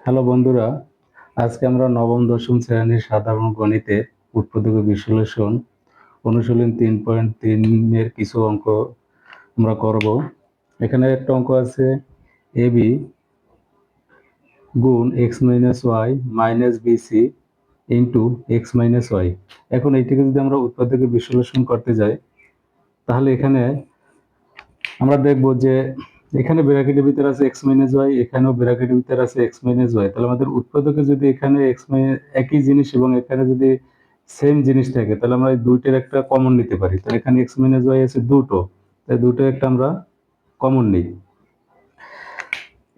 Hello বন্ধুরা, আজকে আমরা নবম দশম শ্রেণীর সাধারণ গণিতের উৎপাদক বিশ্লেষণ অনুশীলন 3.3 এর কিছু অঙ্ক আমরা করব। এখানে একটা অঙ্ক আছে এ বি গুণ X minus Y minus BC into X minus Y. এখন এইটাকে যদি আমরা উৎপাদকে বিশ্লেষণ করতে যাই, তাহলে এখানে আমরা দেখব যে এখানে ব্র্যাকেটের ভিতরে আছে এক্স মাইনাস ওয়াই, এখানেও ব্র্যাকেটের ভিতরে আছে এক্স মাইনাস ওয়াই। তাহলে আমাদের উৎপাদকে যদি এখানে একই জিনিস এবং এখানে যদি সেম জিনিস থাকে, তাহলে আমরা এই দুইটার একটা কমন নিতে পারি। তাহলে এখানে এক্স মাইনাস ওয়াই আছে দুটো, তাই দুটো একটা আমরা কমন নিই।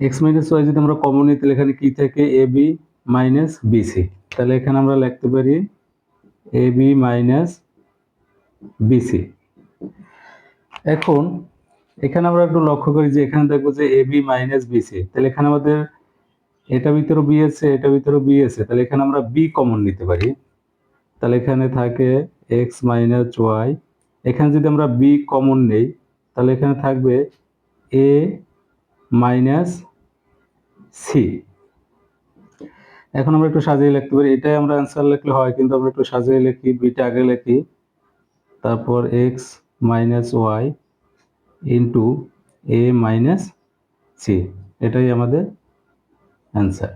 এক্স মাইনাস ওয়াই যদি আমরা কমন নিই, তাহলে এখানে কি থাকে এ বি মাইনাস বিসি। তাহলে এখানে আমরা লিখতে পারি এ বি মাইনাস বিসি। এখন এখানে আমরা একটু লক্ষ্য করি যে এখানে দেখবো যে এ বি মাইনাস বিসি, তাহলে এখানে আমাদের এটা ভিতরে বি আছে, এটা ভিতরে বি আছে, তাহলে এখানে আমরা বি কমন নিতে পারি। তাহলে এখানে থাকে এক্স মাইনাস ওয়াই। এখানে যদি আমরা বি কমন নেই, তাহলে এখানে থাকবে এ মাইনাস সি। এখন আমরা একটু সাজিয়ে লিখতে পারি, এটাই আমরা অ্যান্সার লিখলে হয়, কিন্তু আমরা একটু সাজিয়ে লিখি, বিটা আগে লিখি, তারপর এক্স মাইনাস ওয়াই ইন্টু এ মাইনাস সি। এটাই আমাদের অ্যান্সার।